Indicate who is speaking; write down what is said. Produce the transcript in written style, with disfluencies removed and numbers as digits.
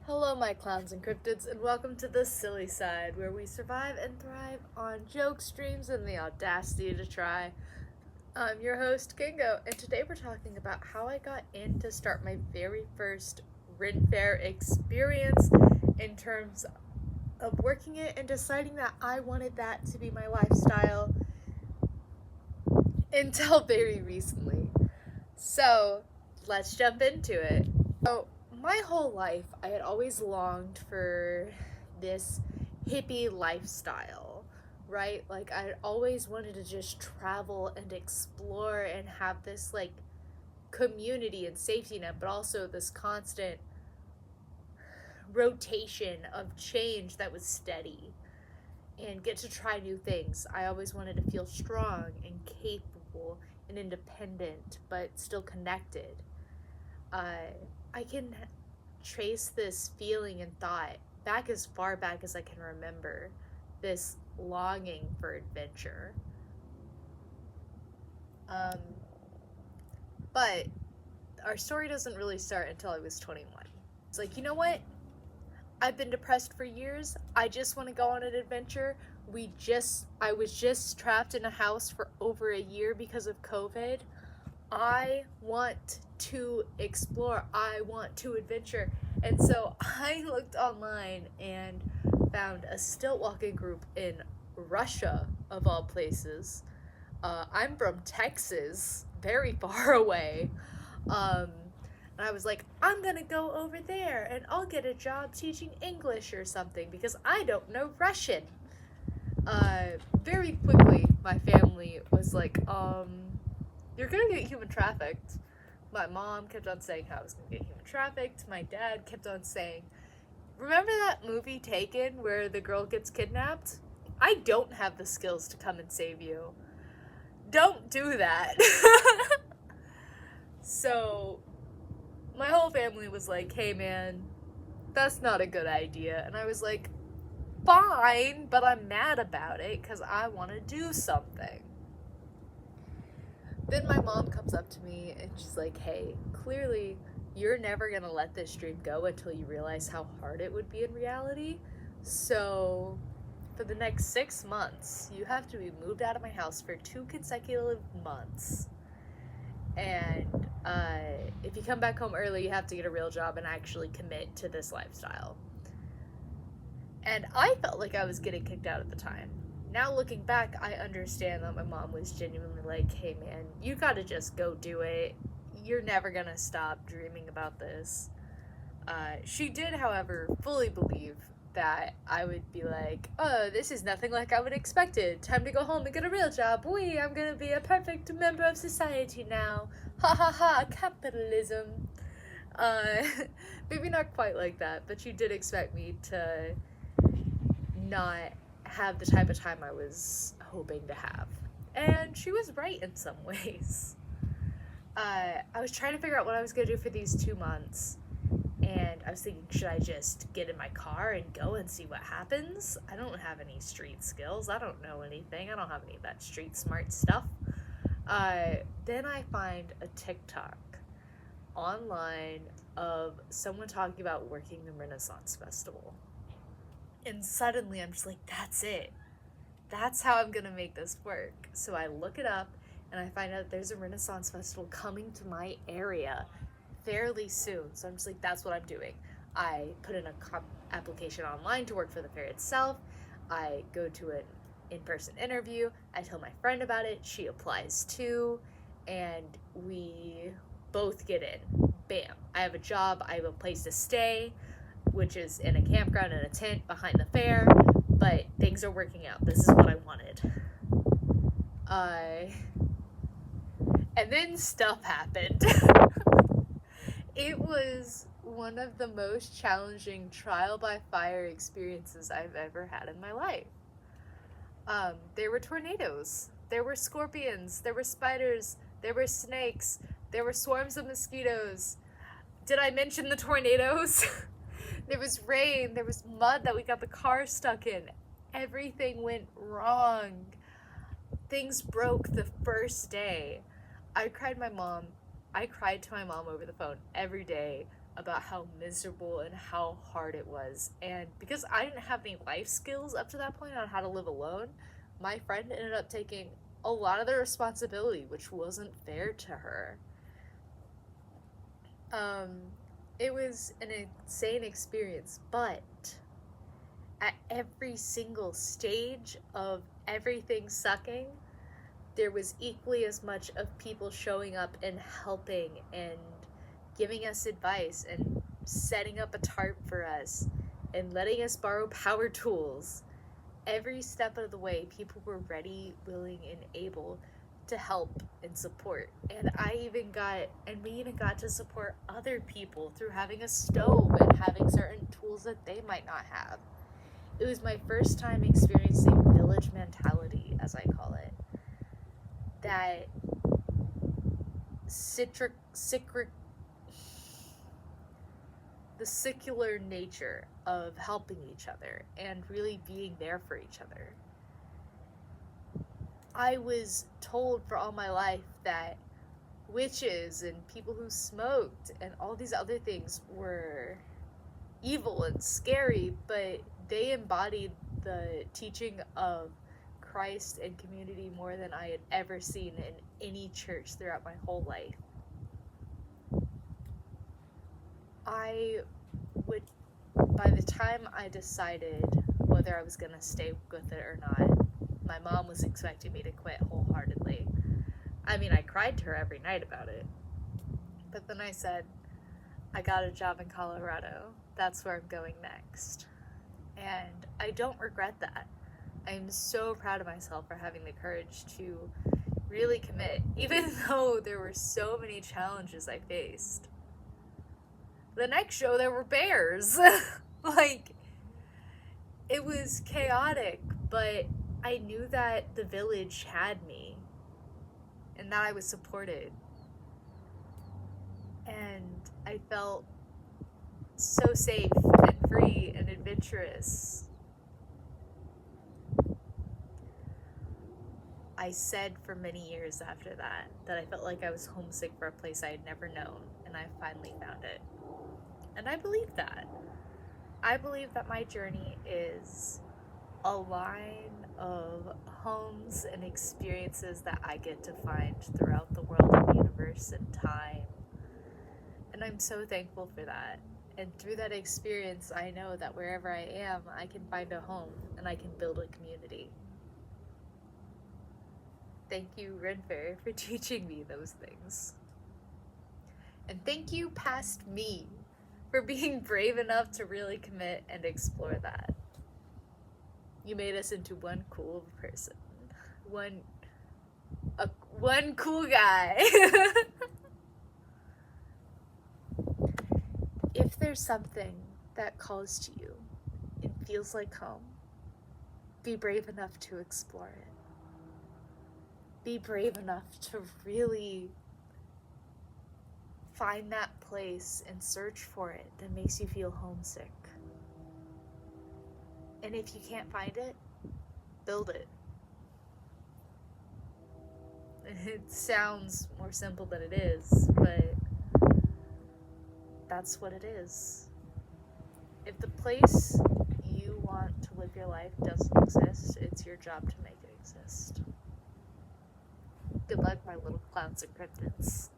Speaker 1: Hello, my clowns and cryptids, and welcome to the silly side, where we survive and thrive on joke streams and the audacity to try. I'm your host, Kingo, and today we're talking about how I got in to start my very first Renfair experience in terms of working it and deciding that I wanted that to be my lifestyle until very recently. So, let's jump into it. So, my whole life, I had always longed for this hippie lifestyle, right? Like, I always wanted to just travel and explore and have this, community and safety net, but also this constant rotation of change that was steady and get to try new things. I always wanted to feel strong and capable and independent, but still connected. I can trace this feeling and thought back as far back as I can remember, this longing for adventure. But our story doesn't really start until I was 21. It's like, you know what? I've been depressed for years. I just want to go on an adventure. I was just trapped in a house for over a year because of COVID. I want to explore. I want to adventure. And so I looked online and found a stilt walking group in Russia, of all places. I'm from Texas, very far away. And I was like, I'm gonna go over there and I'll get a job teaching English or something because I don't know Russian. Very quickly, my family was like, you're gonna get human trafficked. My mom kept on saying how I was gonna get human trafficked. My dad kept on saying, remember that movie Taken where the girl gets kidnapped? I don't have the skills to come and save you. Don't do that. So, my whole family was like, hey man, that's not a good idea. And I was like, fine, but I'm mad about it because I want to do something. Then my mom comes up to me and she's like, hey, clearly you're never going to let this dream go until you realize how hard it would be in reality. So for the next 6 months, you have to be moved out of my house for 2 consecutive months. And if you come back home early, you have to get a real job and actually commit to this lifestyle. And I felt like I was getting kicked out at the time. Now looking back, I understand that my mom was genuinely like, hey man, you gotta just go do it. You're never gonna stop dreaming about this. She did, however, fully believe that I would be like, oh, this is nothing like I would expected. Time to go home and get a real job. Wee, I'm gonna be a perfect member of society now. Ha ha ha, capitalism. Maybe not quite like that, but she did expect me to not have the type of time I was hoping to have. And she was right in some ways. I was trying to figure out what I was going to do for these 2 months. And I was thinking, should I just get in my car and go and see what happens? I don't have any street skills. I don't know anything. I don't have any of that street smart stuff. Then I find a TikTok online of someone talking about working the Renaissance Festival. And suddenly I'm just like, that's it. That's how I'm gonna make this work. So I look it up and I find out there's a Renaissance Festival coming to my area fairly soon. So I'm just like, that's what I'm doing. I put in a application online to work for the fair itself. I go to an in-person interview. I tell my friend about it. She applies too. And we both get in. Bam. I have a job. I have a place to stay, which is in a campground in a tent behind the fair, but things are working out. This is what I wanted. And then stuff happened. It was one of the most challenging trial by fire experiences I've ever had in my life. There were tornadoes, there were scorpions, there were spiders, there were snakes, there were swarms of mosquitoes. Did I mention the tornadoes? There was rain, there was mud that we got the car stuck in. Everything went wrong. Things broke the first day. I cried to my mom over the phone every day about how miserable and how hard it was. And because I didn't have any life skills up to that point on how to live alone, my friend ended up taking a lot of the responsibility, which wasn't fair to her. It was an insane experience, but at every single stage of everything sucking, there was equally as much of people showing up and helping and giving us advice and setting up a tarp for us and letting us borrow power tools. Every step of the way, people were ready, willing, and able to help and support. And we even got to support other people through having a stove and having certain tools that they might not have. It was my first time experiencing village mentality, as I call it. That the secular nature of helping each other and really being there for each other. I was told for all my life that witches and people who smoked and all these other things were evil and scary, but they embodied the teaching of Christ and community more than I had ever seen in any church throughout my whole life. By the time I decided whether I was going to stay with it or not, my mom was expecting me to quit wholeheartedly. I mean, I cried to her every night about it. But then I said, I got a job in Colorado. That's where I'm going next. And I don't regret that. I'm so proud of myself for having the courage to really commit, even though there were so many challenges I faced. The next show, there were bears. Like, it was chaotic, but I knew that the village had me and that I was supported. And I felt so safe and free and adventurous. I said for many years after that I felt like I was homesick for a place I had never known, and I finally found it. And I believe that. I believe that my journey is a line of homes and experiences that I get to find throughout the world and universe and time. And I'm so thankful for that. And through that experience, I know that wherever I am, I can find a home and I can build a community. Thank you, Renfair, for teaching me those things. And thank you, past me, for being brave enough to really commit and explore that. You made us into one cool person. One cool guy. If there's something that calls to you and feels like home, be brave enough to explore it. Be brave enough to really find that place and search for it that makes you feel homesick. And if you can't find it, build it. It sounds more simple than it is, but that's what it is. If the place you want to live your life doesn't exist, it's your job to make it exist. Good luck, my little clowns and cryptids.